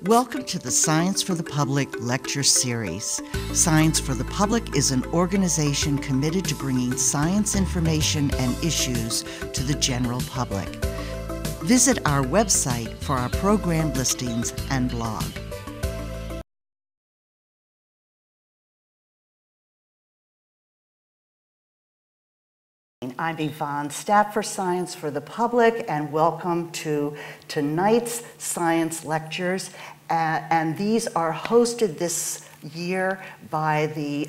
Welcome to the Science for the Public lecture series. Science for the Public is an organization committed to bringing science information and issues to the general public. Visit our website for our program listings and blog. I'm Yvonne, staff for Science for the Public, and welcome to tonight's science lectures. And these are hosted this year by the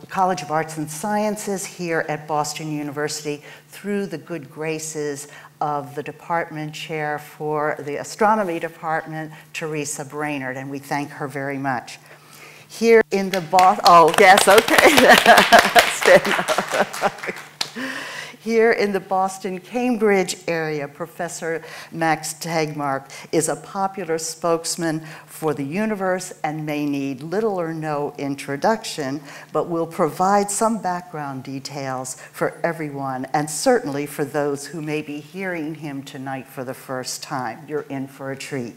College of Arts and Sciences here at Boston University through the good graces of the department chair for the astronomy department, Teresa Brainerd, and we thank her very much. Here in the Here in the Boston-Cambridge area, Professor Max Tegmark is a popular spokesman for the universe and may need little or no introduction, but will provide some background details for everyone, and certainly for those who may be hearing him tonight for the first time. You're in for a treat.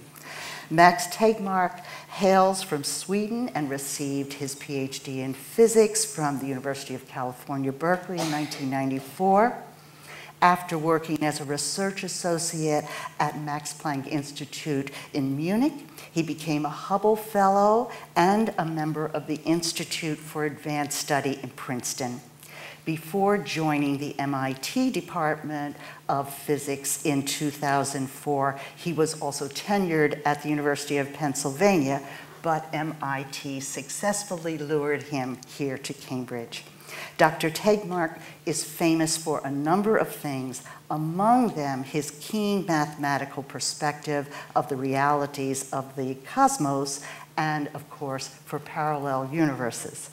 Max Tegmark hails from Sweden and received his PhD in physics from the University of California, Berkeley in 1994. After working as a research associate at Max Planck Institute in Munich, he became a Hubble Fellow and a member of the Institute for Advanced Study in Princeton. Before joining the MIT Department of Physics in 2004, he was also tenured at the University of Pennsylvania, but MIT successfully lured him here to Cambridge. Dr. Tegmark is famous for a number of things, among them his keen mathematical perspective of the realities of the cosmos and, of course, for parallel universes.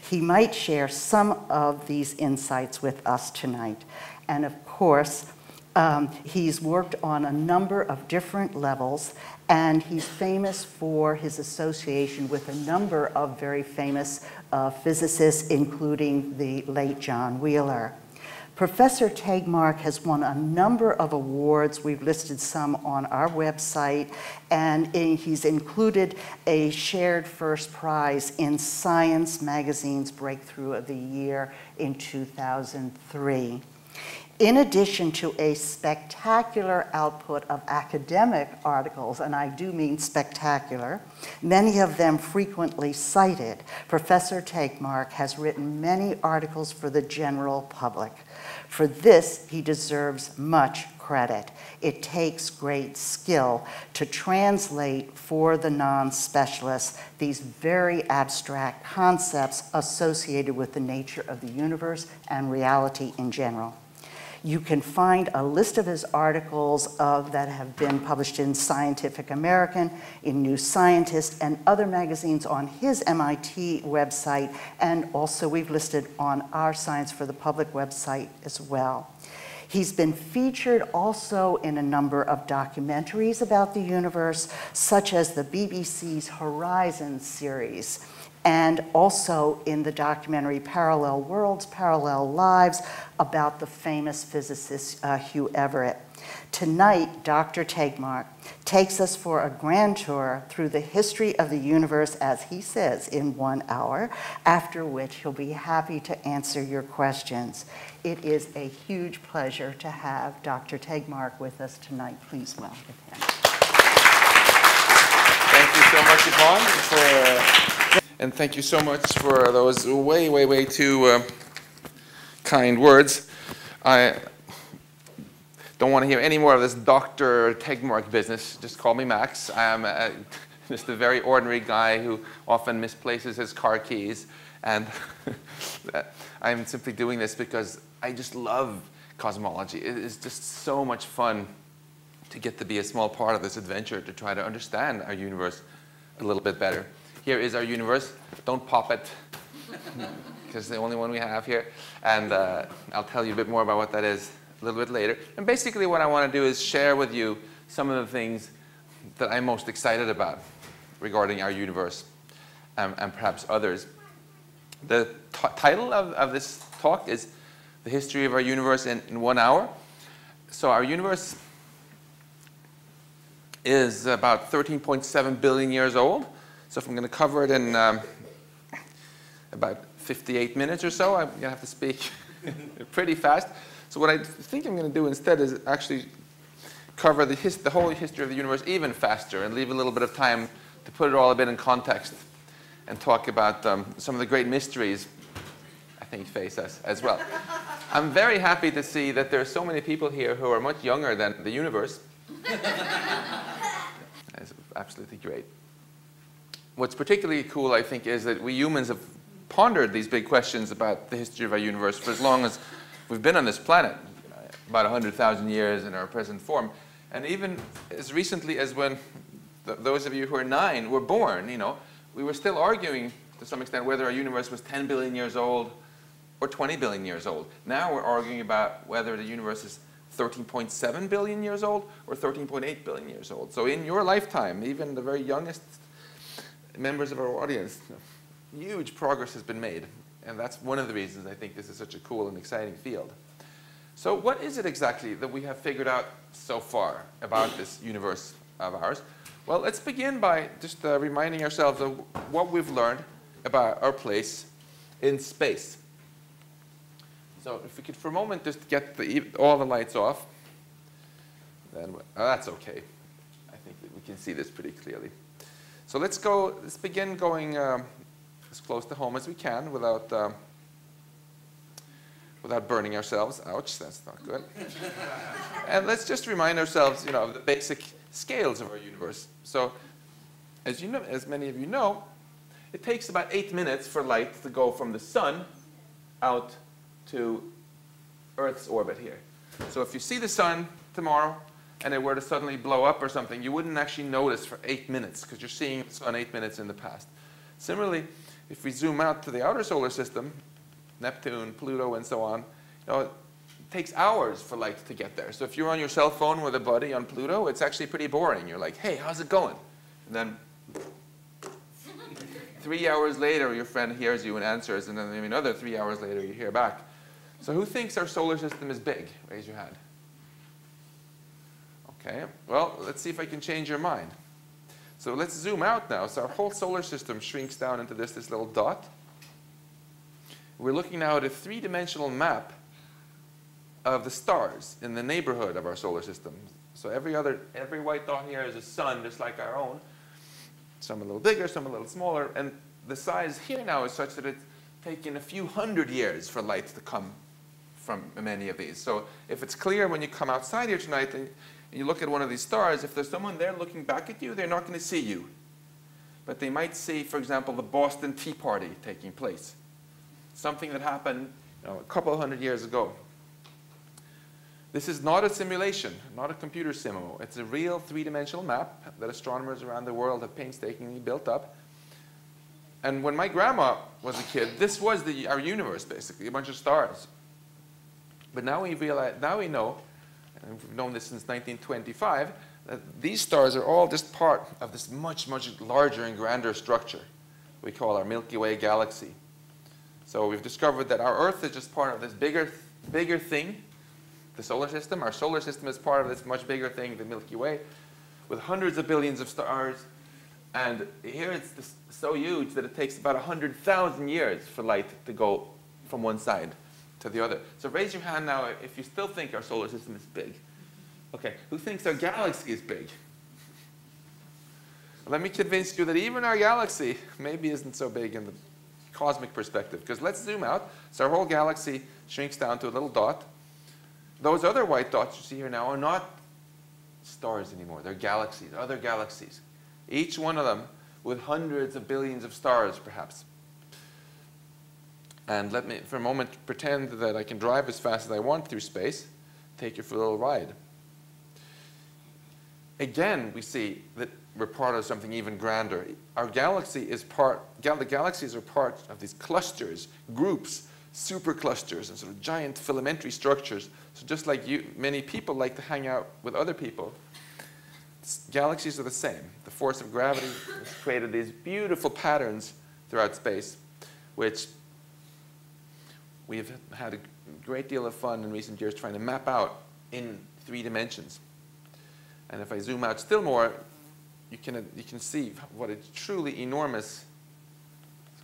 He might share some of these insights with us tonight. And of course, he's worked on a number of different levels, and he's famous for his association with a number of very famous physicists, including the late John Wheeler. Professor Tegmark has won a number of awards. We've listed some on our website, and he's included a shared first prize in Science Magazine's Breakthrough of the Year in 2003. In addition to a spectacular output of academic articles, and I do mean spectacular, many of them frequently cited, Professor Tegmark has written many articles for the general public. For this, he deserves much credit. It takes great skill to translate for the non-specialists these very abstract concepts associated with the nature of the universe and reality in general. You can find a list of his articles that have been published in Scientific American, in New Scientist, and other magazines on his MIT website, and also we've listed on our Science for the Public website as well. He's been featured also in a number of documentaries about the universe, such as the BBC's Horizon series, and also in the documentary Parallel Worlds, Parallel Lives, about the famous physicist Hugh Everett. Tonight, Dr. Tegmark takes us for a grand tour through the history of the universe, as he says, in 1 hour, after which he'll be happy to answer your questions. It is a huge pleasure to have Dr. Tegmark with us tonight. Please welcome him. Thank you so much, Yvonne, and thank you so much for those way too kind words. I don't want to hear any more of this Dr. Tegmark business. Just call me Max. I am just a very ordinary guy who often misplaces his car keys, and I'm simply doing this because I just love cosmology. It is just so much fun to get to be a small part of this adventure to try to understand our universe a little bit better. Here is our universe. Don't pop it, because it's the only one we have here. And I'll tell you a bit more about what that is a little bit later. And basically what I want to do is share with you some of the things that I'm most excited about regarding our universe, and perhaps others. The title of this talk is The History of Our Universe in 1 hour. So our universe is about 13.7 billion years old. So if I'm going to cover it in about 58 minutes or so, I'm going to have to speak pretty fast. So what I think I'm going to do instead is actually cover the whole history of the universe even faster and leave a little bit of time to put it all a bit in context and talk about some of the great mysteries I think face us as well. I'm very happy to see that there are so many people here who are much younger than the universe. That's absolutely great. What's particularly cool, I think, is that we humans have pondered these big questions about the history of our universe for as long as we've been on this planet, about 100,000 years in our present form. And even as recently as when those of you who are 9 were born, you know, we were still arguing to some extent whether our universe was 10 billion years old or 20 billion years old. Now we're arguing about whether the universe is 13.7 billion years old or 13.8 billion years old. So in your lifetime, even the very youngest members of our audience, huge progress has been made. And that's one of the reasons I think this is such a cool and exciting field. So what is it exactly that we have figured out so far about this universe of ours? Well, let's begin by just reminding ourselves of what we've learned about our place in space. So if we could for a moment just get all the lights off, then that's okay. I think that we can see this pretty clearly. So let's begin going as close to home as we can without burning ourselves. Ouch, that's not good. And let's just remind ourselves, you know, of the basic scales of our universe. So, as you know, as many of you know, it takes about 8 minutes for light to go from the sun out to Earth's orbit here. So if you see the sun tomorrow and it were to suddenly blow up or something, you wouldn't actually notice for 8 minutes because you're seeing the sun 8 minutes in the past. Similarly, if we zoom out to the outer solar system, Neptune, Pluto, and so on, you know, it takes hours for light to get there. So if you're on your cell phone with a buddy on Pluto, it's actually pretty boring. You're like, hey, how's it going? And then 3 hours later, your friend hears you and answers, and then maybe another 3 hours later, you hear back. So who thinks our solar system is big? Raise your hand. Okay, well, let's see if I can change your mind. So let's zoom out now. So our whole solar system shrinks down into this little dot. We're looking now at a three-dimensional map of the stars in the neighborhood of our solar system. So every white dot here is a sun, just like our own. Some a little bigger, some a little smaller. And the size here now is such that it's taken a few hundred years for light to come from many of these. So if it's clear when you come outside here tonight and you look at one of these stars, if there's someone there looking back at you, they're not going to see you. But they might see, for example, the Boston Tea Party taking place. Something that happened, you know, a couple of hundred years ago. This is not a simulation, not a computer simo. It's a real three-dimensional map that astronomers around the world have painstakingly built up. And when my grandma was a kid, this was our universe, basically, a bunch of stars. But now we realize, now we know, and we've known this since 1925, that these stars are all just part of this much, much larger and grander structure we call our Milky Way galaxy. So we've discovered that our Earth is just part of this bigger thing, the solar system. Our solar system is part of this much bigger thing, the Milky Way, with hundreds of billions of stars. And here it's so huge that it takes about 100,000 years for light to go from one side to the other. So raise your hand now if you still think our solar system is big. Okay, who thinks our galaxy is big? Let me convince you that even our galaxy maybe isn't so big in the cosmic perspective. Because let's zoom out. So our whole galaxy shrinks down to a little dot. Those other white dots you see here now are not stars anymore. They're galaxies, other galaxies. Each one of them with hundreds of billions of stars, perhaps. And let me, for a moment, pretend that I can drive as fast as I want through space, take you for a little ride. Again, we see that we're part of something even grander. Our galaxy is the galaxies are part of these clusters, groups, superclusters, and sort of giant filamentary structures. So just like many people like to hang out with other people, galaxies are the same. The force of gravity has created these beautiful patterns throughout space, which we've had a great deal of fun in recent years trying to map out in 3 dimensions. And if I zoom out still more, you can see what a truly enormous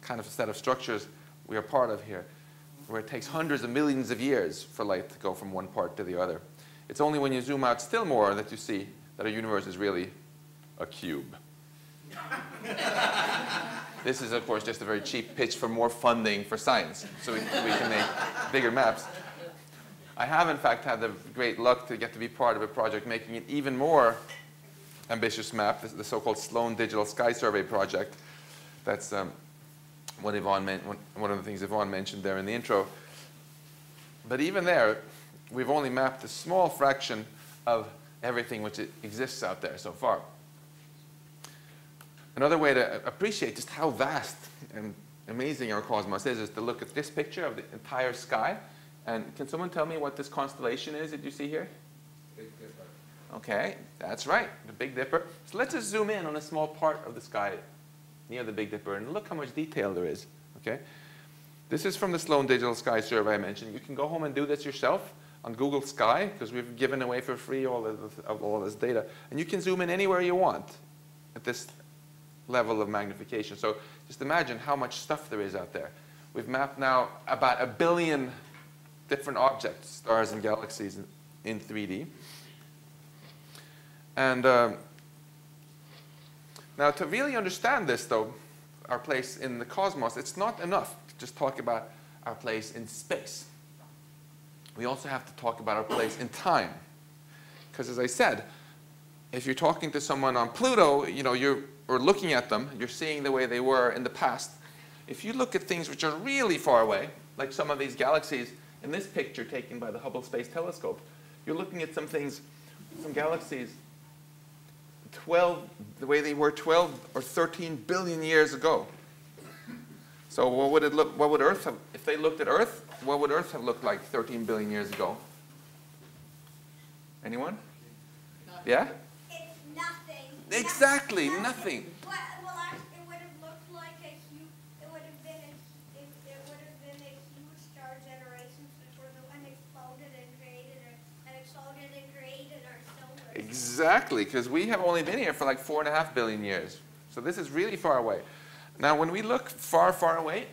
kind of set of structures we are part of here, where it takes hundreds of millions of years for light to go from one part to the other. It's only when you zoom out still more that you see that our universe is really a cube. This is, of course, just a very cheap pitch for more funding for science, so we can make bigger maps. I have, in fact, had the great luck to get to be part of a project making an even more ambitious map, the so-called Sloan Digital Sky Survey project. That's one of the things Yvonne mentioned there in the intro. But even there, we've only mapped a small fraction of everything which exists out there so far. Another way to appreciate just how vast and amazing our cosmos is to look at this picture of the entire sky. And can someone tell me what this constellation is that you see here? Big Dipper. Okay, that's right, the Big Dipper. So let's just zoom in on a small part of the sky near the Big Dipper and look how much detail there is. Okay, this is from the Sloan Digital Sky Survey I mentioned. You can go home and do this yourself on Google Sky, because we've given away for free all this data. And you can zoom in anywhere you want at this level of magnification. So just imagine how much stuff there is out there. We've mapped now about 1 billion different objects, stars and galaxies in 3D. And now to really understand this, though, our place in the cosmos, it's not enough to just talk about our place in space. We also have to talk about our place in time. Because as I said, if you're talking to someone on Pluto, or looking at them, you're seeing the way they were in the past. If you look at things which are really far away, like some of these galaxies in this picture taken by the Hubble Space Telescope, you're looking at some galaxies, the way they were 12 or 13 billion years ago. So what would Earth have, if they looked at Earth, what would Earth have looked like 13 billion years ago? Anyone? Nothing. Yeah? It's nothing. Exactly, nothing. Well, actually, it would have looked like a huge. It would have been a huge star generation before the one exploded and created our solar. Exactly, because we have only been here for like 4.5 billion years. So this is really far away. Now, when we look far, far away,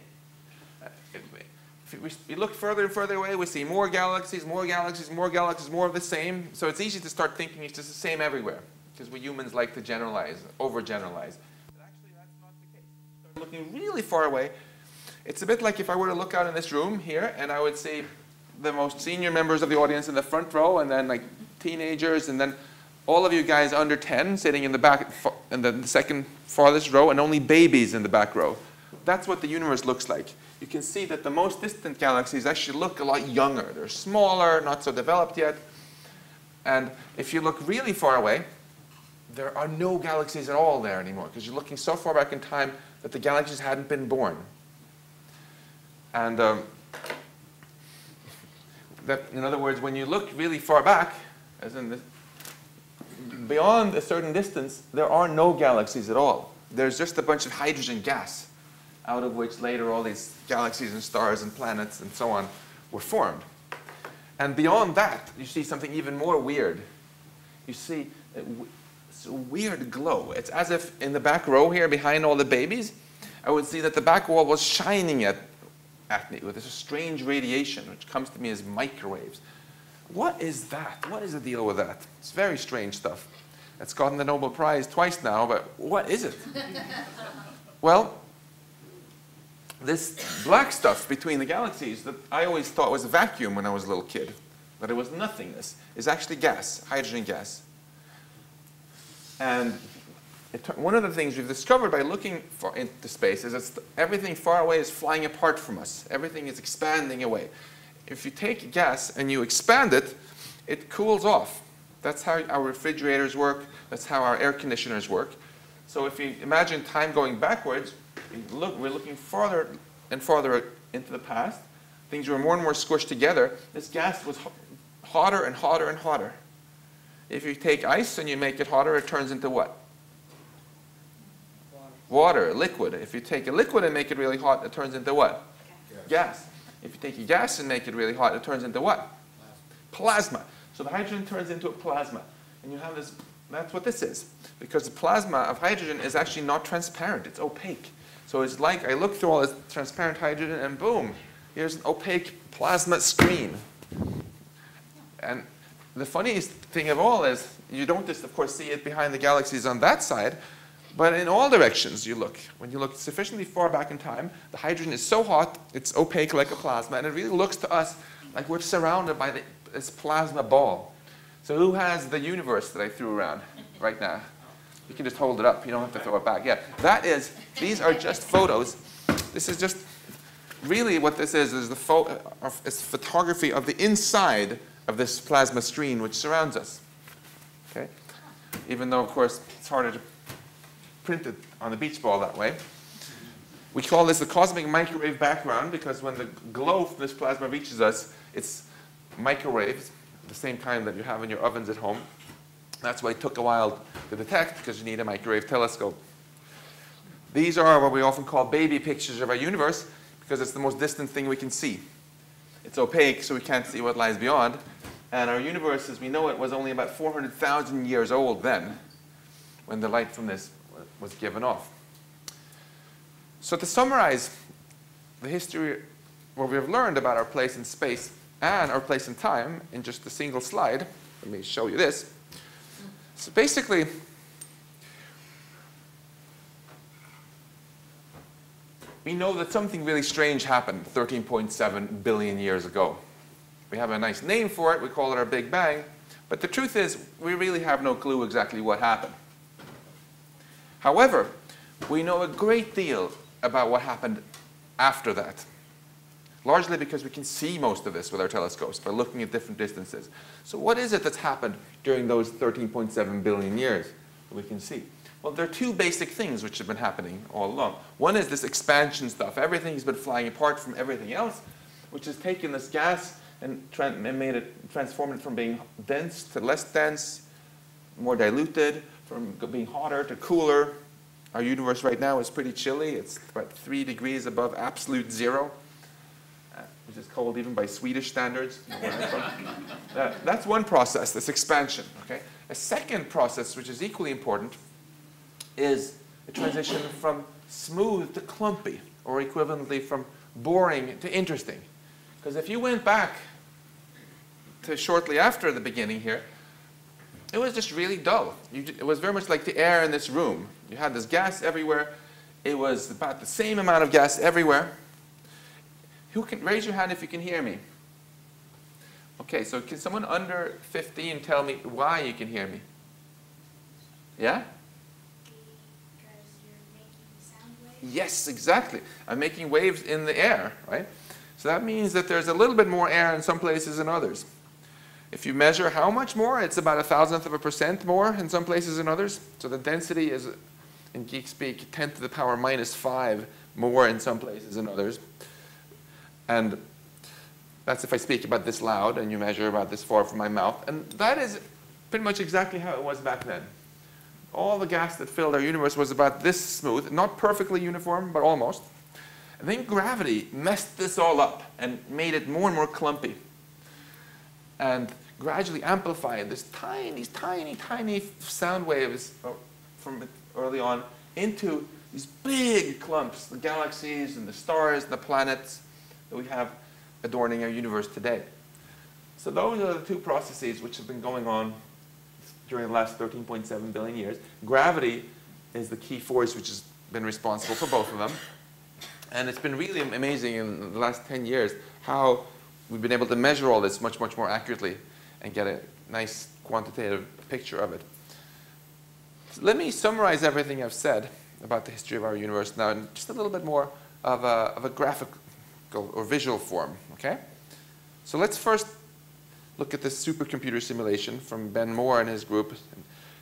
if we look further and further away, we see more galaxies, more galaxies, more galaxies, more of the same. So it's easy to start thinking it's just the same everywhere, because we humans like to generalize, overgeneralize. But actually, that's not the case. Start looking really far away. It's a bit like if I were to look out in this room here, and I would see the most senior members of the audience in the front row, and then like teenagers, and then all of you guys under 10 sitting in the back, in the second farthest row, and only babies in the back row. That's what the universe looks like. You can see that the most distant galaxies actually look a lot younger. They're smaller, not so developed yet. And if you look really far away, there are no galaxies at all there anymore, because you're looking so far back in time that the galaxies hadn't been born. And in other words, when you look really far back, as in beyond a certain distance, there are no galaxies at all. There's just a bunch of hydrogen gas, out of which later all these galaxies and stars and planets and so on were formed. And beyond that, you see something even more weird. You see a weird glow. It's as if in the back row here, behind all the babies, I would see that the back wall was shining at me with this strange radiation, which comes to me as microwaves. What is that? What is the deal with that? It's very strange stuff. It's gotten the Nobel Prize twice now, but what is it? Well, this black stuff between the galaxies that I always thought was a vacuum when I was a little kid, that it was nothingness, is actually gas, hydrogen gas. And one of the things we've discovered by looking into space is that everything far away is flying apart from us. Everything is expanding away. If you take gas and you expand it, it cools off. That's how our refrigerators work. That's how our air conditioners work. So if you imagine time going backwards, we're looking farther and farther into the past. Things were more and more squished together. This gas was hotter and hotter and hotter. If you take ice and you make it hotter, it turns into what? Water, liquid. If you take a liquid and make it really hot, it turns into what? Gas. If you take a gas and make it really hot, it turns into what? Plasma. So the hydrogen turns into a plasma. And you have this That's what this is. Because the plasma of hydrogen is actually not transparent. It's opaque. So it's like I look through all this transparent hydrogen and boom, here's an opaque plasma screen. And the funniest thing of all is you don't just, of course, see it behind the galaxies on that side, but in all directions you look. When you look sufficiently far back in time, the hydrogen is so hot, it's opaque like a plasma, and it really looks to us like we're surrounded by this plasma ball. So who has the universe that I threw around right now? You can just hold it up. You don't have to throw it back. Yeah, these are just photos. This is just, really what this is it's photography of the inside of this plasma screen which surrounds us. Okay? Even though, of course, it's harder to print it on the beach ball that way. We call this the cosmic microwave background because when the glow from this plasma reaches us, it's microwaves, the same kind that you have in your ovens at home. That's why it took a while to detect, because you need a microwave telescope. These are what we often call baby pictures of our universe, because it's the most distant thing we can see. It's opaque, so we can't see what lies beyond. And our universe, as we know it, was only about 400,000 years old then, when the light from this was given off. So to summarize the history, what we have learned about our place in space and our place in time in just a single slide, let me show you this. So basically, we know that something really strange happened 13.7 billion years ago. We have a nice name for it. We call it our Big Bang. But the truth is, we really have no clue exactly what happened. However, we know a great deal about what happened after that, largely because we can see most of this with our telescopes by looking at different distances. So what is it that's happened during those 13.7 billion years that we can see? Well, there are two basic things which have been happening all along. One is this expansion stuff. Everything's been flying apart from everything else, which has taken this gas and transformed it from being dense to less dense, more diluted, from being hotter to cooler. Our universe right now is pretty chilly. It's about 3 degrees above absolute zero, which is cold even by Swedish standards. That's one process, this expansion. Okay? A second process, which is equally important, is a transition from smooth to clumpy, or equivalently from boring to interesting. Because if you went back to shortly after the beginning here, it was just really dull. It was very much like the air in this room. You had this gas everywhere. It was about the same amount of gas everywhere. Who can raise your hand if you can hear me? Okay, so can someone under 15 tell me why you can hear me? Yeah? Because you're making sound waves. Yes, exactly. I'm making waves in the air, right? So that means that there's a little bit more air in some places than others. If you measure how much more, it's about 0.001% more in some places than others. So the density is, in geek speak, 10 to the power minus 5 more in some places than others. And that's if I speak about this loud and you measure about this far from my mouth. And that is pretty much exactly how it was back then. All the gas that filled our universe was about this smooth, not perfectly uniform, but almost. And then gravity messed this all up and made it more and more clumpy. And gradually amplified these tiny sound waves from early on into these big clumps, the galaxies and the stars and the planets that we have adorning our universe today. So those are the two processes which have been going on during the last 13.7 billion years. Gravity is the key force which has been responsible for both of them. And it's been really amazing in the last 10 years how we've been able to measure all this much, much more accurately and get a nice quantitative picture of it. So let me summarize everything I've said about the history of our universe now in just a little bit more of a graphical or visual form, okay? So let's first look at this supercomputer simulation from Ben Moore and his group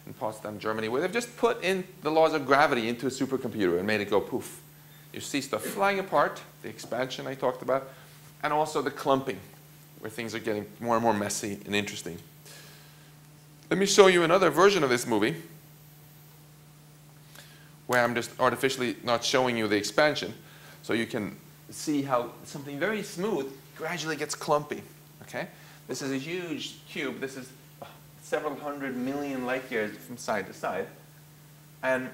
in Potsdam, Germany, where they've just put in the laws of gravity into a supercomputer and made it go poof. You see stuff flying apart, the expansion I talked about, and also the clumping, where things are getting more and more messy and interesting. Let me show you another version of this movie, where I'm just artificially not showing you the expansion, so you can see how something very smooth gradually gets clumpy, okay? This is a huge cube. This is several hundred million light years from side to side. And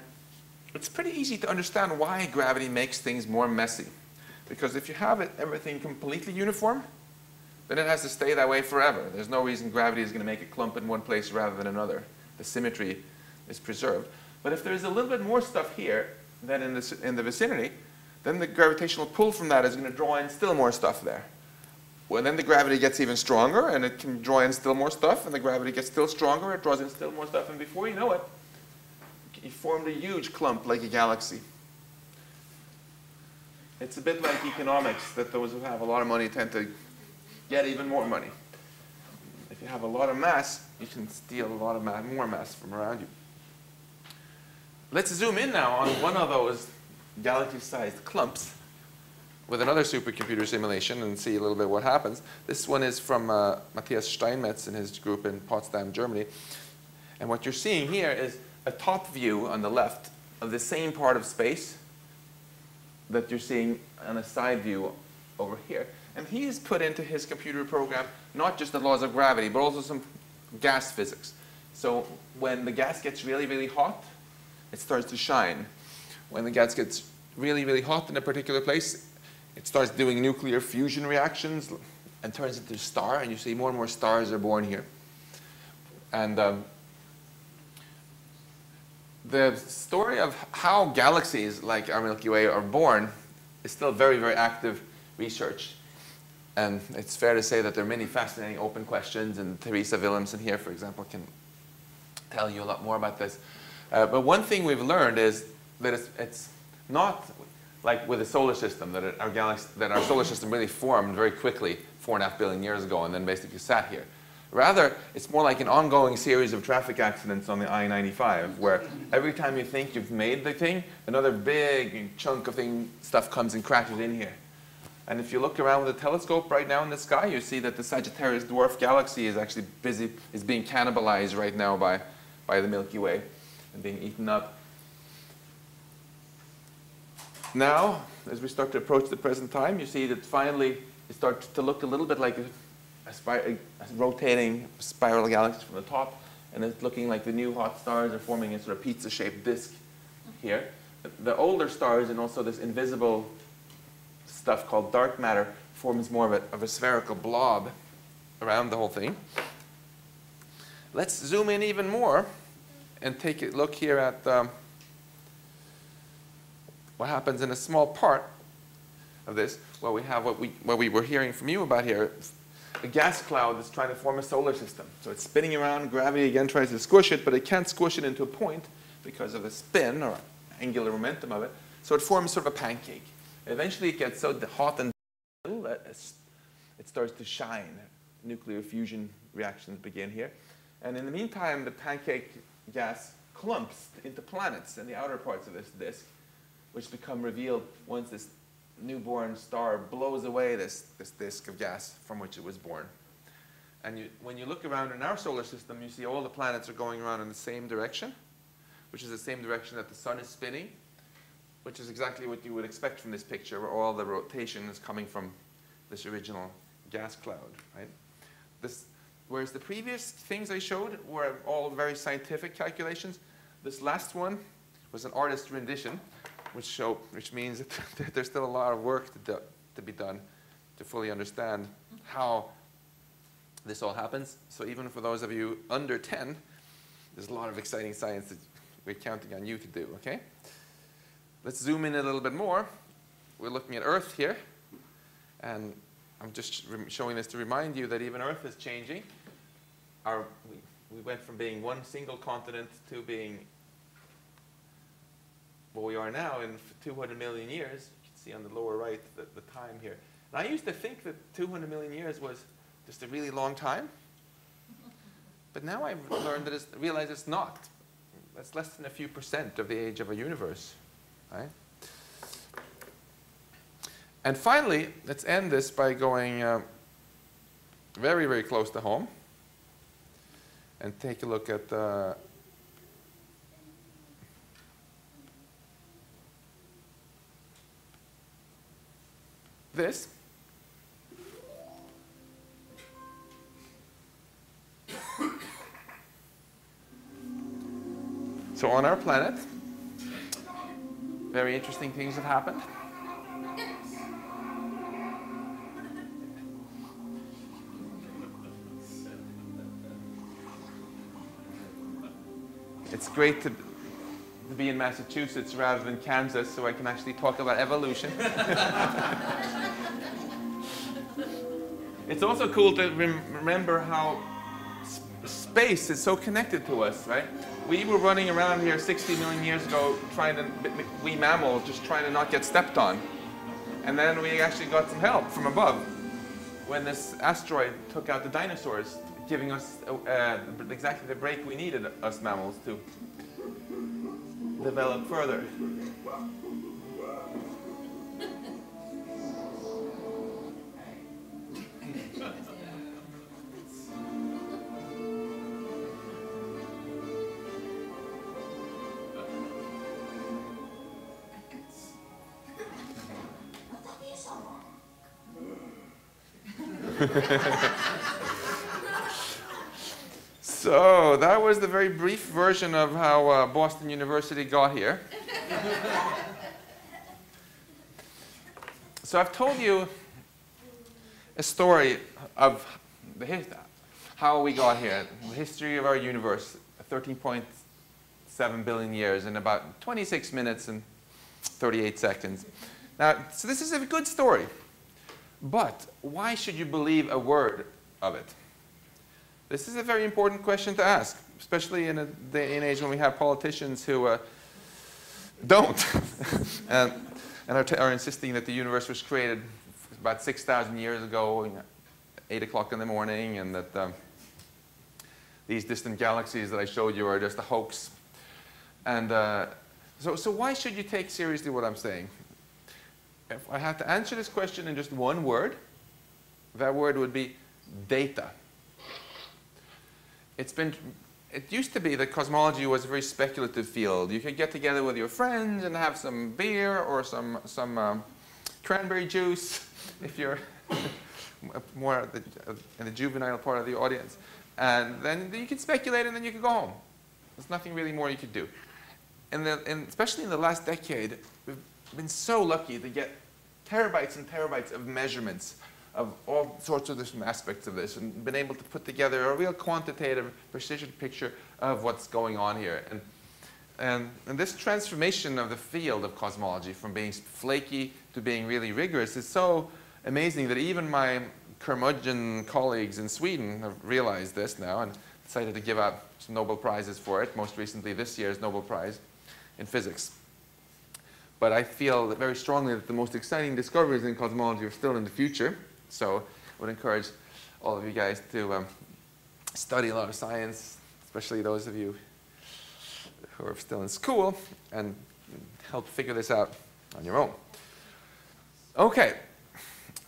it's pretty easy to understand why gravity makes things more messy. Because if you have everything completely uniform, then it has to stay that way forever. There's no reason gravity is going to make a clump in one place rather than another. The symmetry is preserved. But if there's a little bit more stuff here than in the vicinity, then the gravitational pull from that is going to draw in still more stuff there. Well, then the gravity gets even stronger, and it can draw in still more stuff, and the gravity gets still stronger, it draws in still more stuff, and before you know it, you formed a huge clump like a galaxy. It's a bit like economics, that those who have a lot of money tend to get even more money. If you have a lot of mass, you can steal a lot of more mass from around you. Let's zoom in now on one of those galaxy-sized clumps with another supercomputer simulation and see a little bit what happens. This one is from Matthias Steinmetz and his group in Potsdam, Germany. And what you're seeing here is a top view on the left of the same part of space that you're seeing on a side view over here. And he's put into his computer program not just the laws of gravity, but also some gas physics. So when the gas gets really, really hot, it starts to shine. When the gas gets really, really hot in a particular place, it starts doing nuclear fusion reactions and turns into a star, and you see more and more stars are born here. And the story of how galaxies like our Milky Way are born is still very, very active research. And it's fair to say that there are many fascinating open questions, and Teresa Willemsen here, for example, can tell you a lot more about this. But one thing we've learned is that it's not like with the solar system, that our solar system really formed very quickly 4.5 billion years ago and then basically sat here. Rather, it's more like an ongoing series of traffic accidents on the I-95, where every time you think you've made the thing, another big chunk of stuff comes and crashes in here. And if you look around with a telescope right now in the sky, you see that the Sagittarius dwarf galaxy is actually being cannibalized right now by the Milky Way and being eaten up. Now, as we start to approach the present time, you see that finally it starts to look a little bit like a rotating spiral galaxy from the top, and it's looking like the new hot stars are forming a sort of pizza-shaped disk here. The older stars and also this invisible stuff called dark matter forms more of a spherical blob around the whole thing. Let's zoom in even more and take a look here at what happens in a small part of this, where we have what we were hearing from you about here, a gas cloud that's trying to form a solar system. So it's spinning around, gravity again tries to squish it, but it can't squish it into a point because of the spin or angular momentum of it. So it forms sort of a pancake. Eventually it gets so hot and that it starts to shine. Nuclear fusion reactions begin here. And in the meantime, the pancake gas clumps into planets in the outer parts of this disk, which become revealed once this newborn star blows away this disk of gas from which it was born. And when you look around in our solar system, you see all the planets are going around in the same direction, which is the same direction that the sun is spinning, which is exactly what you would expect from this picture, where all the rotation is coming from this original gas cloud, right? Whereas the previous things I showed were all very scientific calculations, this last one was an artist's rendition, which means that there's still a lot of work to be done to fully understand how this all happens. So even for those of you under 10, there's a lot of exciting science that we're counting on you to do, okay? Let's zoom in a little bit more. We're looking at Earth here, and I'm just showing this to remind you that even Earth is changing. We went from being one single continent to being what we are now in 200 million years. You can see on the lower right the time here. And I used to think that 200 million years was just a really long time. But now I've learned that realized it's not. That's less than a few % of the age of a universe, right? And finally, let's end this by going very, very close to home and take a look at this. So on our planet, very interesting things have happened. It's great to be in Massachusetts rather than Kansas, so I can actually talk about evolution. It's also cool to remember how space is so connected to us, right? We were running around here 60 million years ago, we mammals, just trying to not get stepped on. And then we actually got some help from above when this asteroid took out the dinosaurs, giving us exactly the break we needed, us mammals, to develop further. So that was the very brief version of how Boston University got here. So I've told you a story of how we got here, the history of our universe, 13.7 billion years in about 26 minutes and 38 seconds. Now, so this is a good story, but why should you believe a word of it? This is a very important question to ask, especially in a day and age when we have politicians who don't and are insisting that the universe was created about 6,000 years ago, 8 o'clock in the morning, and that these distant galaxies that I showed you are just a hoax. And so why should you take seriously what I'm saying? If I had to answer this question in just one word, that word would be data. It used to be that cosmology was a very speculative field. You could get together with your friends and have some beer or some cranberry juice, if you're more in the juvenile part of the audience. And then you could speculate and then you could go home. There's nothing really more you could do. And especially in the last decade, we've been so lucky to get terabytes and terabytes of measurements of all sorts of different aspects of this, and been able to put together a real quantitative precision picture of what's going on here. And this transformation of the field of cosmology from being flaky to being really rigorous is so amazing that even my curmudgeon colleagues in Sweden have realized this now and decided to give out some Nobel Prizes for it, most recently this year's Nobel Prize in physics. But I feel very strongly that the most exciting discoveries in cosmology are still in the future. So I would encourage all of you guys to study a lot of science, especially those of you who are still in school, and help figure this out on your own. Okay,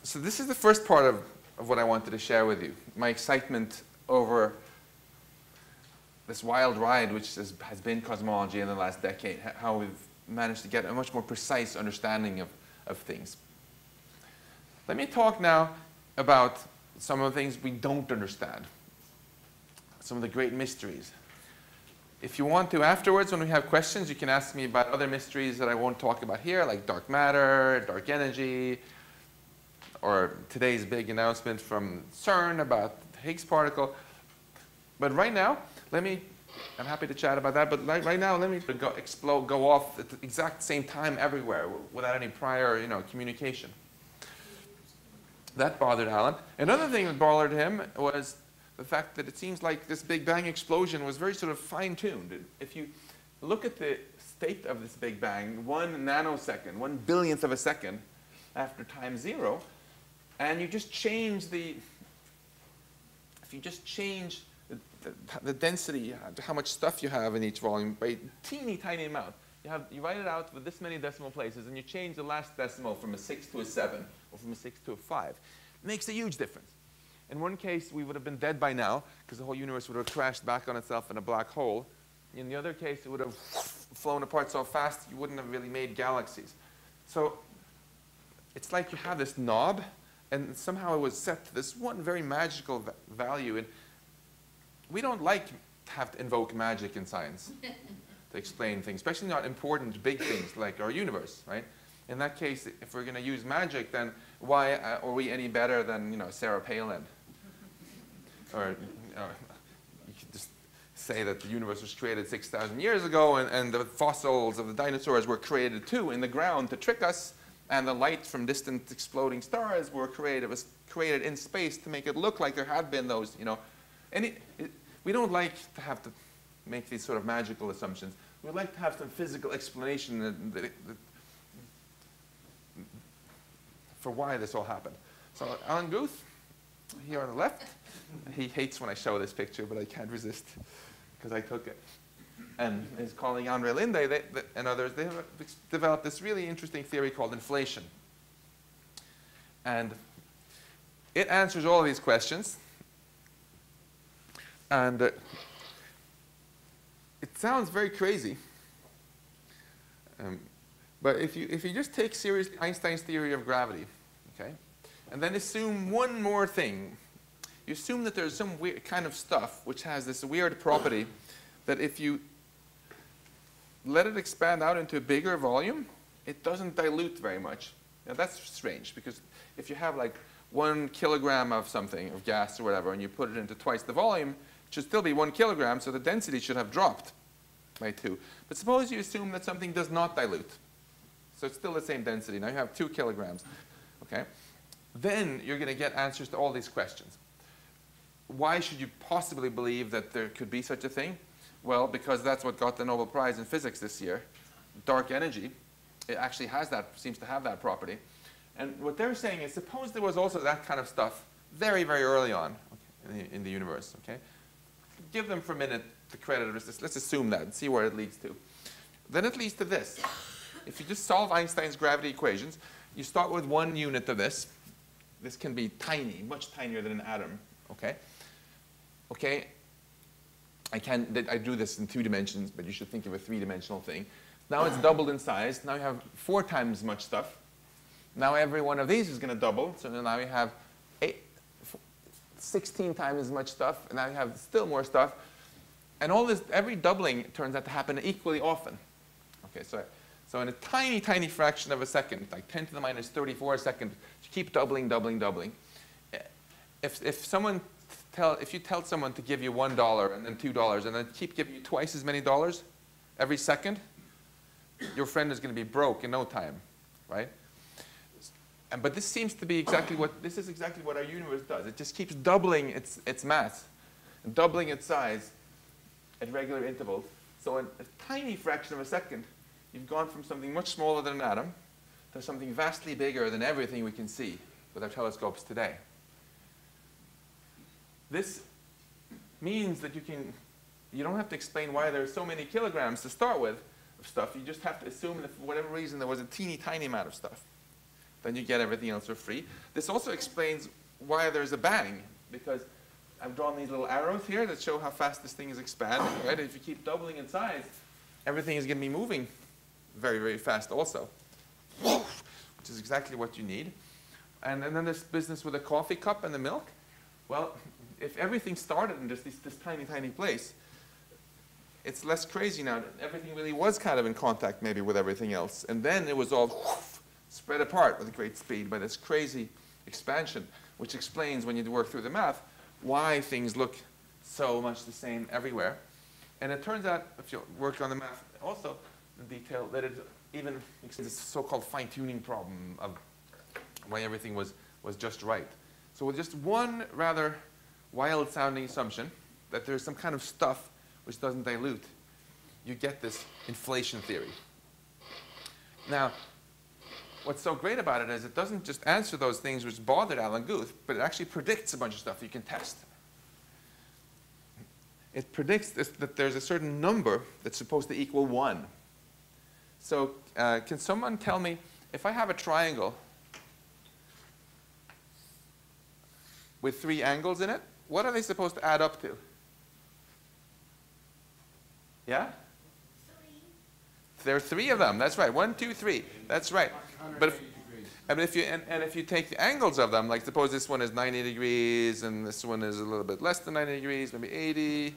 so this is the first part of what I wanted to share with you, my excitement over this wild ride which has been cosmology in the last decade, how we've managed to get a much more precise understanding of things. Let me talk now about some of the things we don't understand, some of the great mysteries. If you want to, afterwards, when we have questions, you can ask me about other mysteries that I won't talk about here, like dark matter, dark energy, or today's big announcement from CERN about the Higgs particle. But right now, I'm happy to chat about that, but right now, let me go off at the exact same time everywhere without any prior, communication. That bothered Alan. Another thing that bothered him was the fact that it seems like this Big Bang explosion was very sort of fine-tuned. If you look at the state of this Big Bang, 1 nanosecond, 1 billionth of a second after time 0, and you just change the density, how much stuff you have in each volume by a teeny tiny amount. You write it out with this many decimal places, and you change the last decimal from a 6 to a 7, or from a 6 to a 5. It makes a huge difference. In one case, we would have been dead by now, because the whole universe would have crashed back on itself in a black hole. In the other case, it would have flown apart so fast, you wouldn't have really made galaxies. So it's like you have this knob, and somehow it was set to this one very magical value. And we don't like to have to invoke magic in science. to explain things, especially not important big things like our universe, right? In that case, if we're going to use magic, then why are we any better than, you know, Sarah Palin? Or you could just say that the universe was created 6,000 years ago, and the fossils of the dinosaurs were created too in the ground to trick us, and the light from distant exploding stars was created in space to make it look like there had been those, you know. And we don't like to have to make these sort of magical assumptions. We like to have some physical explanation for why this all happened. So Alan Guth, here on the left, he hates when I show this picture, but I can't resist because I took it. And his colleague Andre Linde and others, they have developed this really interesting theory called inflation. And it answers all these questions. And it sounds very crazy. But if you just take seriously Einstein's theory of gravity, okay, and then assume one more thing. You assume that there's some weird kind of stuff which has this weird property that if you let it expand out into a bigger volume, it doesn't dilute very much. Now that's strange, because if you have like 1 kilogram of something, of gas or whatever, and you put it into twice the volume, it should still be 1 kilogram, so the density should have dropped by 2. But suppose you assume that something does not dilute. So it's still the same density. Now you have 2 kilograms. Okay? Then you're going to get answers to all these questions. Why should you possibly believe that there could be such a thing? Well, because that's what got the Nobel Prize in Physics this year. Dark energy. It actually has that, seems to have that property. And what they're saying is, suppose there was also that kind of stuff very, very early on in the universe. Okay? Give them for a minute the credit of this. Let's assume that and see where it leads to. Then it leads to this. If you just solve Einstein's gravity equations, you start with 1 unit of this. This can be tiny, much tinier than an atom. Okay? Okay? I do this in 2 dimensions, but you should think of a 3-dimensional thing. Now it's doubled in size. Now you have 4 times as much stuff. Now every one of these is going to double. So now you have 16 times as much stuff. And now you have still more stuff. And all this, every doubling turns out to happen equally often. Okay, so in a tiny, tiny fraction of a second, like 10 to the minus 34 seconds, you keep doubling, doubling, doubling. If you tell someone to give you $1 and then $2 and then keep giving you twice as many dollars every second, your friend is going to be broke in no time, right? But this seems to be exactly what our universe does. It just keeps doubling its mass and doubling its size at regular intervals. So in a tiny fraction of a second, you've gone from something much smaller than an atom to something vastly bigger than everything we can see with our telescopes today. This means that you don't have to explain why there's so many kilograms to start with of stuff. You just have to assume that for whatever reason there was a teeny tiny amount of stuff. Then you get everything else for free. This also explains why there's a bang, because I've drawn these little arrows here that show how fast this thing is expanding. Right? If you keep doubling in size, everything is going to be moving very, very fast also, which is exactly what you need. And then this business with the coffee cup and the milk. Well, if everything started in just this tiny, tiny place, it's less crazy now. Everything really was kind of in contact maybe with everything else. And then it was all spread apart with great speed by this crazy expansion, which explains, when you work through the math, why things look so much the same everywhere. And it turns out, if you work on the math also in detail, that it even explains this so-called fine-tuning problem of why everything was just right. So with just one rather wild-sounding assumption that there's some kind of stuff which doesn't dilute, you get this inflation theory. Now, what's so great about it is it doesn't just answer those things which bothered Alan Guth, but it actually predicts a bunch of stuff you can test. It predicts that there's a certain number that's supposed to equal 1. So can someone tell me, if I have a triangle with 3 angles in it, what are they supposed to add up to? Yeah? 3. There are 3 of them. That's right. 1, 2, 3. That's right. But if you take the angles of them, like suppose this one is 90 degrees and this one is a little bit less than 90 degrees, maybe 80,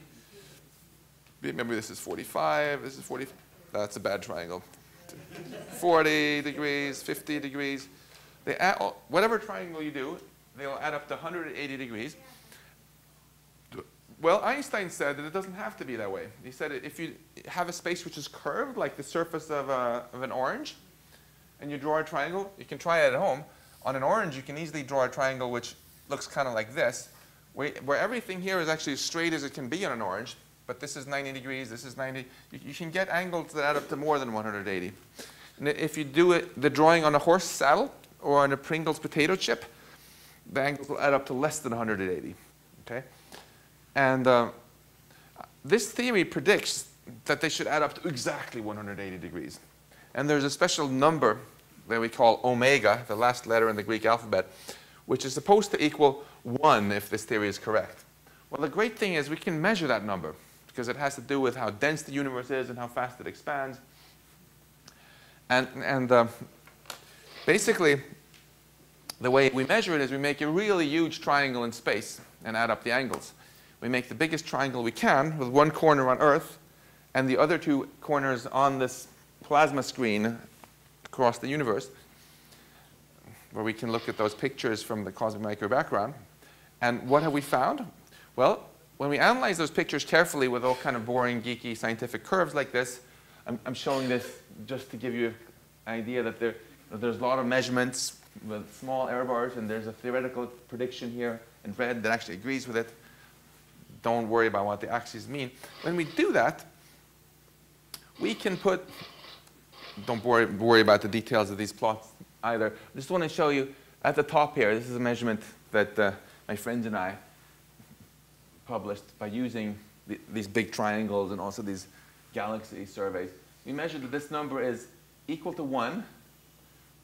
maybe this is 45, this is 40. That's a bad triangle. 40 degrees, 50 degrees. They add, whatever triangle you do, they'll add up to 180 degrees. Well, Einstein said that it doesn't have to be that way. He said if you have a space which is curved, like the surface of an orange, and you draw a triangle, you can try it at home. On an orange, you can easily draw a triangle which looks kind of like this, where everything here is actually as straight as it can be on an orange, but this is 90 degrees, this is 90. You can get angles that add up to more than 180. And if you do the drawing on a horse saddle or on a Pringles potato chip, the angles will add up to less than 180. Okay? And this theory predicts that they should add up to exactly 180 degrees. And there's a special number that we call omega, the last letter in the Greek alphabet, which is supposed to equal 1 if this theory is correct. Well, the great thing is we can measure that number because it has to do with how dense the universe is and how fast it expands. And basically, the way we measure it is we make a really huge triangle in space and add up the angles. We make the biggest triangle we can with one corner on Earth and the other two corners on this plasma screen across the universe, where we can look at those pictures from the cosmic micro background. And what have we found? Well, when we analyze those pictures carefully with all kind of boring, geeky scientific curves like this, I'm showing this just to give you an idea that there's a lot of measurements with small error bars, and there's a theoretical prediction here in red that actually agrees with it. Don't worry about what the axes mean. When we do that, we can put, don't worry about the details of these plots either. I just want to show you at the top here, this is a measurement that my friends and I published by using these big triangles and also these galaxy surveys. We measured that this number is equal to 1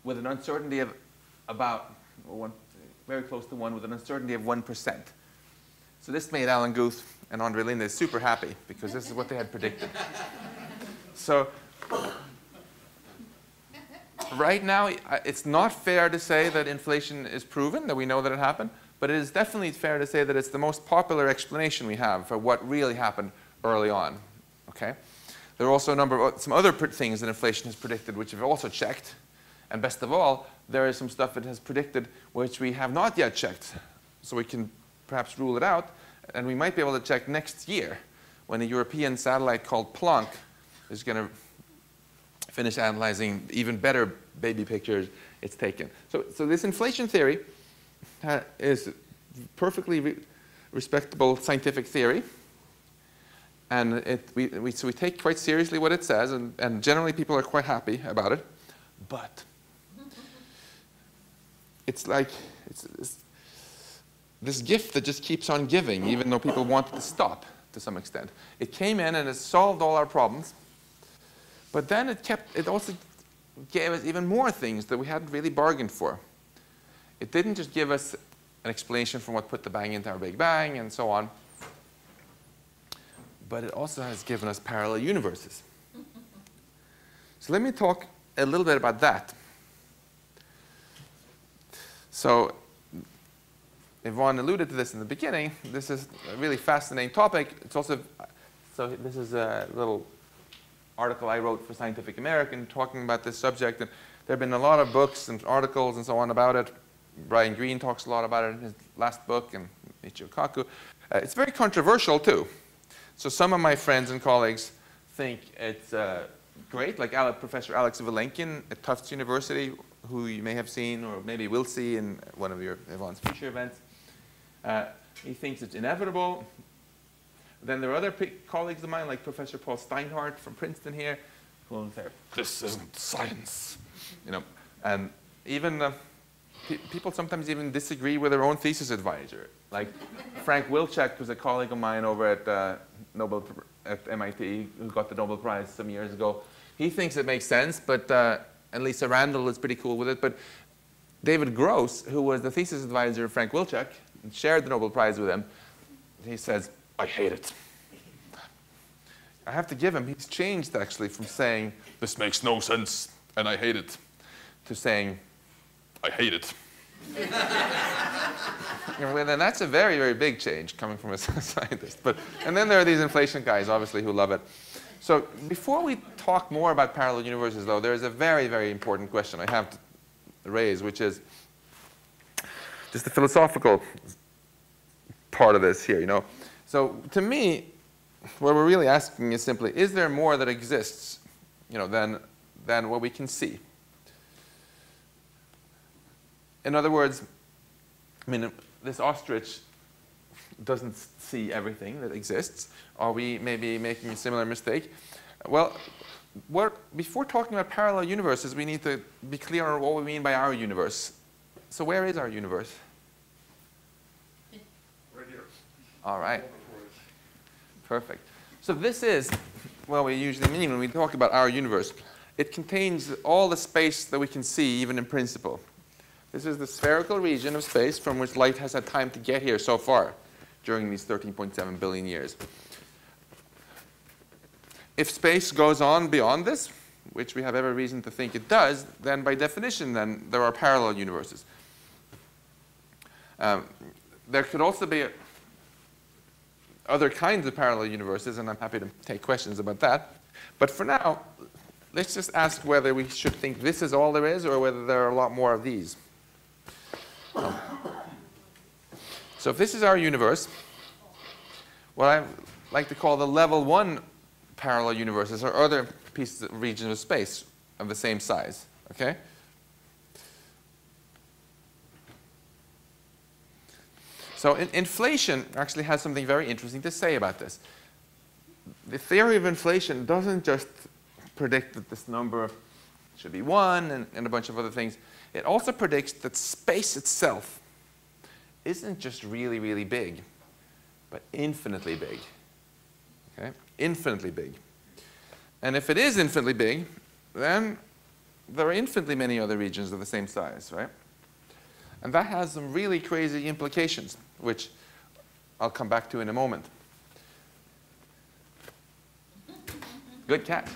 with an uncertainty of about, very close to 1 with an uncertainty of 1%. So this made Alan Guth and Andre Linde super happy because this is what they had predicted. So right now, it's not fair to say that inflation is proven, that we know that it happened, but it is definitely fair to say that it's the most popular explanation we have for what really happened early on. Okay? There are also some other things that inflation has predicted which we've also checked. And best of all, there is some stuff it has predicted which we have not yet checked. So we can perhaps rule it out, and we might be able to check next year when a European satellite called Planck is going to finish analyzing even better baby pictures it's taken. So this inflation theory is perfectly respectable scientific theory, and we take quite seriously what it says, and generally people are quite happy about it, but it's like it's this gift that just keeps on giving, even though people want it to stop to some extent. It came in and it solved all our problems, but then it also gave us even more things that we hadn't really bargained for. It didn't just give us an explanation for what put the bang into our Big Bang and so on, but it also has given us parallel universes. So let me talk a little bit about that. So Yvonne alluded to this in the beginning. This is a really fascinating topic. It's also, so this is a little article I wrote for Scientific American talking about this subject. And there have been a lot of books and articles and so on about it. Brian Greene talks a lot about it in his last book, and Michio Kaku. It's very controversial too. So some of my friends and colleagues think it's great, like Professor Alex Vilenkin at Tufts University, who you may have seen or maybe will see in one of your Yvonne's future events. He thinks it's inevitable. Then there are other colleagues of mine, like Professor Paul Steinhardt from Princeton here, who will say, this isn't science. You know, and even people sometimes even disagree with their own thesis advisor. Like Frank Wilczek, who's a colleague of mine over at MIT, who got the Nobel Prize some years ago. He thinks it makes sense, but and Lisa Randall is pretty cool with it. But David Gross, who was the thesis advisor of Frank Wilczek and shared the Nobel Prize with him, he says, I hate it. I have to give him, he's changed actually from saying, this makes no sense and I hate it, to saying, I hate it. then that's a very, very big change coming from a scientist. And then there are these inflation guys, obviously, who love it. So before we talk more about parallel universes, though, there is a very, very important question I have to raise, which is just the philosophical part of this here, So to me, what we're really asking is simply, is there more that exists, than what we can see? In other words, this ostrich doesn't see everything that exists. Are we maybe making a similar mistake? Well, before talking about parallel universes, we need to be clear on what we mean by our universe. So where is our universe? Right here. All right. Perfect. So this is what we usually mean when we talk about our universe. It contains all the space that we can see, even in principle. This is the spherical region of space from which light has had time to get here so far during these 13.7 billion years. If space goes on beyond this, which we have every reason to think it does, then by definition, then there are parallel universes. There could also be other kinds of parallel universes, and I'm happy to take questions about that. But for now, let's just ask whether we should think this is all there is or whether there are a lot more of these. So if this is our universe, what I like to call the level 1 parallel universes are other pieces of regions of space of the same size. Okay? So inflation actually has something very interesting to say about this. The theory of inflation doesn't just predict that this number should be 1 and a bunch of other things. It also predicts that space itself isn't just really, really big, but infinitely big. Okay? Infinitely big. And if it is infinitely big, then there are infinitely many other regions of the same size, right? And that has some really crazy implications, which I'll come back to in a moment. Good catch.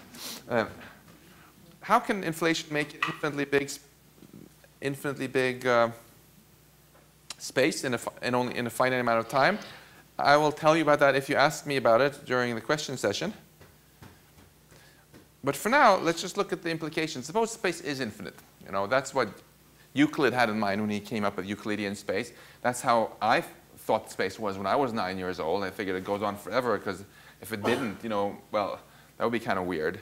How can inflation make infinitely big space only in a finite amount of time? I will tell you about that if you ask me about it during the question session. But for now, let's just look at the implications. Suppose space is infinite. That's what Euclid had in mind when he came up with Euclidean space. That's how I thought space was when I was 9 years old. I figured it goes on forever, because if it didn't, well, that would be kind of weird.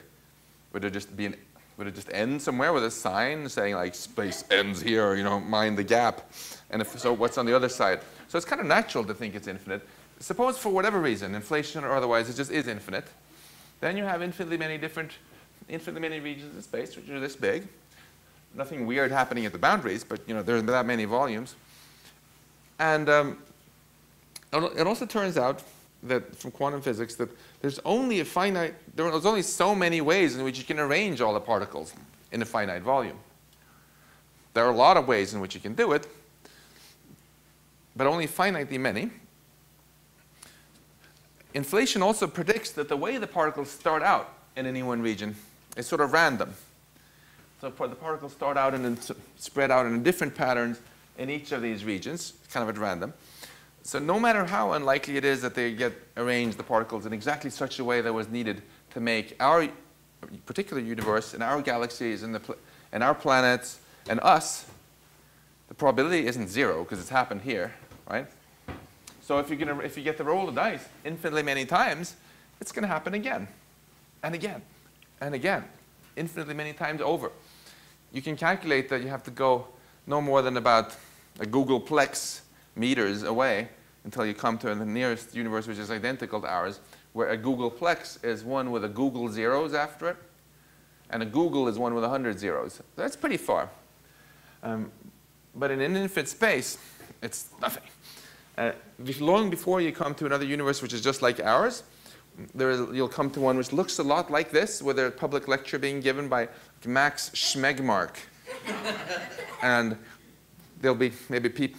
Would it just end somewhere with a sign saying like space ends here, mind the gap? And if so, what's on the other side? So it's kind of natural to think it's infinite. Suppose for whatever reason, inflation or otherwise, it just is infinite. Then you have infinitely many regions in space which are this big. Nothing weird happening at the boundaries, but there are that many volumes. And it also turns out that from quantum physics that there's only so many ways in which you can arrange all the particles in a finite volume. There are a lot of ways in which you can do it, but only finitely many. Inflation also predicts that the way the particles start out in any one region is sort of random. So the particles start out and then spread out in different patterns in each of these regions, kind of at random. So no matter how unlikely it is that they get arranged, the particles, in exactly such a way that was needed to make our particular universe and our galaxies and our planets and us, the probability isn't 0 because it's happened here, right? So if you get to roll the dice infinitely many times, it's going to happen again and again and again, infinitely many times over. You can calculate that you have to go no more than about a googolplex meters away until you come to the nearest universe which is identical to ours, where a googolplex is one with a googol zeros after it, and a googol is one with 100 zeros. So that's pretty far. But in an infinite space, it's nothing. Long before you come to another universe which is just like ours, you'll come to one which looks a lot like this, with a public lecture being given by Max Tegmark. And there'll be maybe people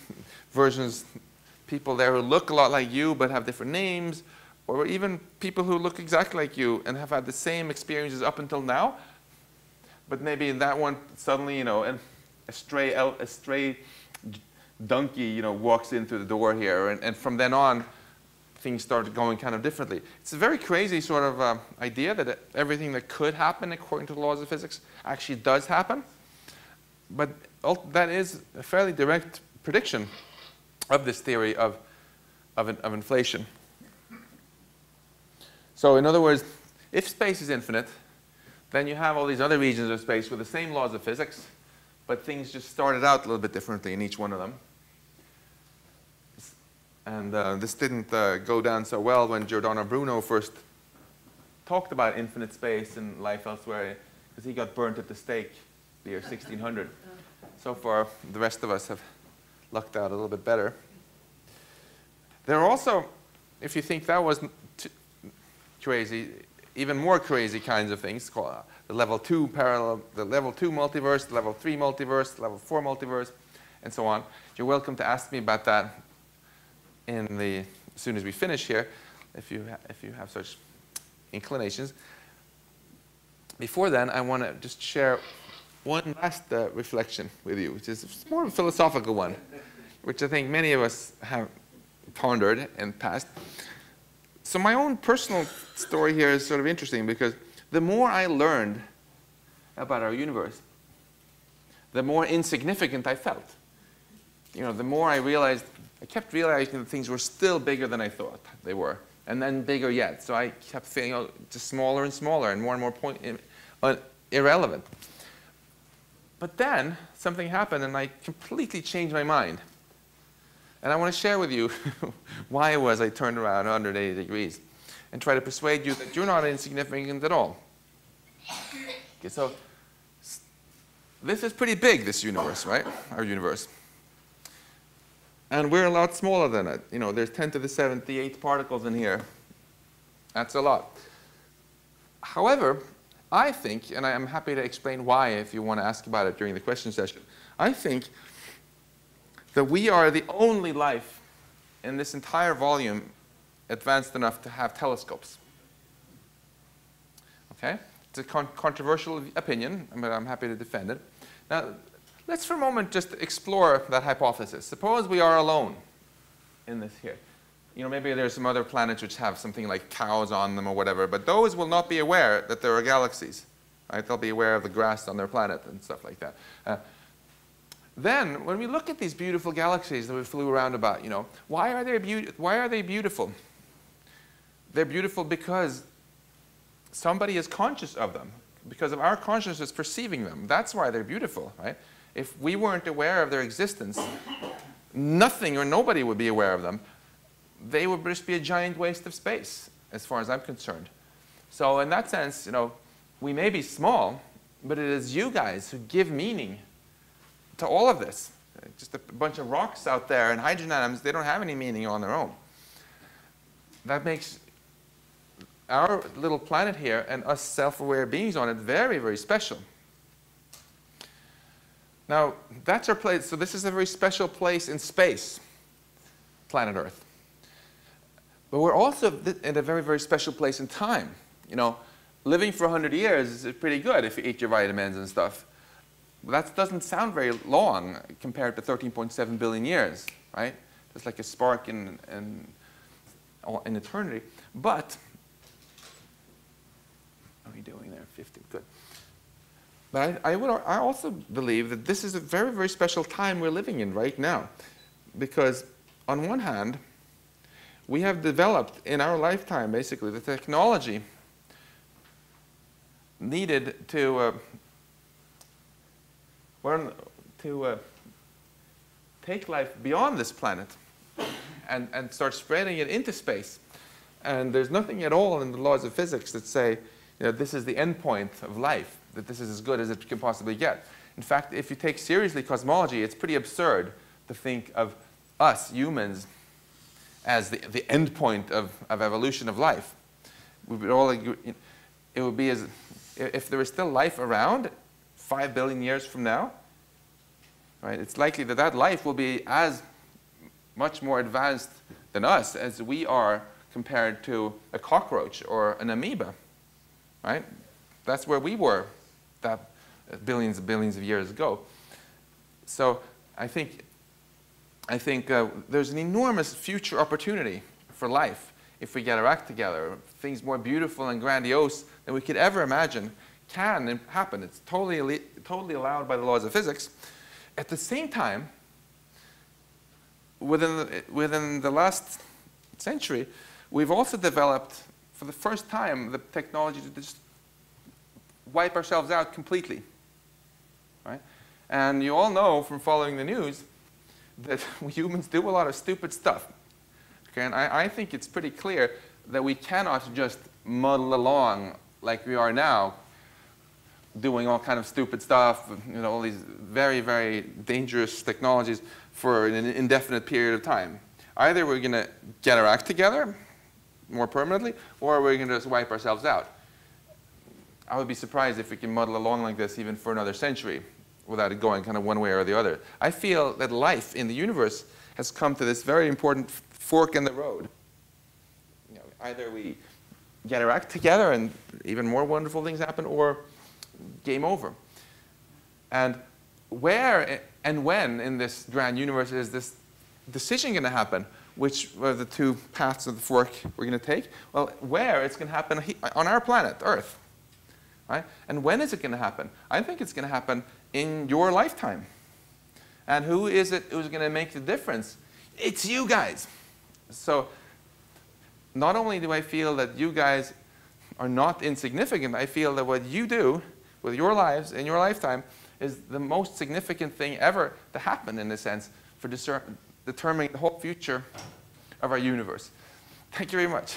there who look a lot like you but have different names, or even people who look exactly like you and have had the same experiences up until now, but maybe in that one suddenly, and a stray donkey, walks in through the door here, and from then on, things started going kind of differently. It's a very crazy sort of idea that everything that could happen according to the laws of physics actually does happen. But that is a fairly direct prediction of this theory of inflation. So in other words, if space is infinite, then you have all these other regions of space with the same laws of physics, but things just started out a little bit differently in each one of them. And this didn't go down so well when Giordano Bruno first talked about infinite space and life elsewhere, because he got burnt at the stake the year 1600. So far, the rest of us have lucked out a little bit better. There are also, if you think that wasn't crazy, even more crazy kinds of things called the level 2 parallel, the level 2 multiverse, the level 3 multiverse, level 4 multiverse, and so on. You're welcome to ask me about that as soon as we finish here, if you have such inclinations. Before then, I want to just share one last reflection with you, which is more of a philosophical one, which I think many of us have pondered in the past. So my own personal story here is sort of interesting, because the more I learned about our universe, the more insignificant I felt. The more I kept realizing that things were still bigger than I thought they were, and then bigger yet. So I kept feeling just smaller and smaller and more irrelevant. But then something happened, and I completely changed my mind. And I want to share with you why it was I turned around 180 degrees and try to persuade you that you're not insignificant at all. Okay, so this is pretty big, this universe, right? Our universe. And we're a lot smaller than it. There's 10 to the 78 particles in here. That's a lot. However, I think, and I'm happy to explain why if you want to ask about it during the question session, I think that we are the only life in this entire volume advanced enough to have telescopes. Okay? It's a controversial opinion, but I'm happy to defend it. Now, let's for a moment just explore that hypothesis. Suppose we are alone in this here. Maybe there's some other planets which have something like cows on them or whatever, but those will not be aware that there are galaxies. Right? They'll be aware of the grass on their planet and stuff like that. Then, when we look at these beautiful galaxies that we flew around about, why are they beautiful? They're beautiful because somebody is conscious of them, because of our consciousness perceiving them. That's why they're beautiful, right? If we weren't aware of their existence, nothing or nobody would be aware of them. They would just be a giant waste of space, as far as I'm concerned. So in that sense, we may be small, but it is you guys who give meaning to all of this. Just a bunch of rocks out there and hydrogen atoms, they don't have any meaning on their own. That makes our little planet here and us self-aware beings on it very, very special. Now, that's our place. So this is a very special place in space, planet Earth. But we're also in a very, very special place in time. Living for 100 years is pretty good if you eat your vitamins and stuff. That doesn't sound very long compared to 13.7 billion years, right? Just like a spark in eternity. But, how are we doing there? 50, good. But I also believe that this is a very, very special time we're living in right now. Because on one hand, we have developed in our lifetime, basically, the technology needed to take life beyond this planet and start spreading it into space. And there's nothing at all in the laws of physics that say this is the end point of life, that this is as good as it can possibly get. In fact, if you take seriously cosmology, it's pretty absurd to think of us, humans, as the end point of evolution of life. We would all agree, it would be as if there was still life around 5 billion years from now, right? It's likely that that life will be as much more advanced than us as we are compared to a cockroach or an amoeba, right? That's where we were that billions and billions of years ago. So I think I think there's an enormous future opportunity for life if we get our act together. Things more beautiful and grandiose than we could ever imagine can happen. It's totally allowed by the laws of physics. At the same time, within the last century, we've also developed, for the first time, the technology to just wipe ourselves out completely. Right? And you all know from following the news that humans do a lot of stupid stuff. Okay? And I think it's pretty clear that we cannot just muddle along like we are now, doing all kind of stupid stuff, all these very, very dangerous technologies for an indefinite period of time. Either we're going to get our act together more permanently, or we're going to just wipe ourselves out. I would be surprised if we can muddle along like this even for another century without it going kind of one way or the other. I feel that life in the universe has come to this very important fork in the road. Either we get our act together and even more wonderful things happen, or game over. And where and when in this grand universe is this decision going to happen? Which are the two paths of the fork we're going to take? Well, where it's going to happen on our planet, Earth. Right? And when is it going to happen? I think it's going to happen in your lifetime. And who is it who's going to make the difference? It's you guys. So not only do I feel that you guys are not insignificant, I feel that what you do with your lives in your lifetime is the most significant thing ever to happen, in a sense, for determining the whole future of our universe. Thank you very much.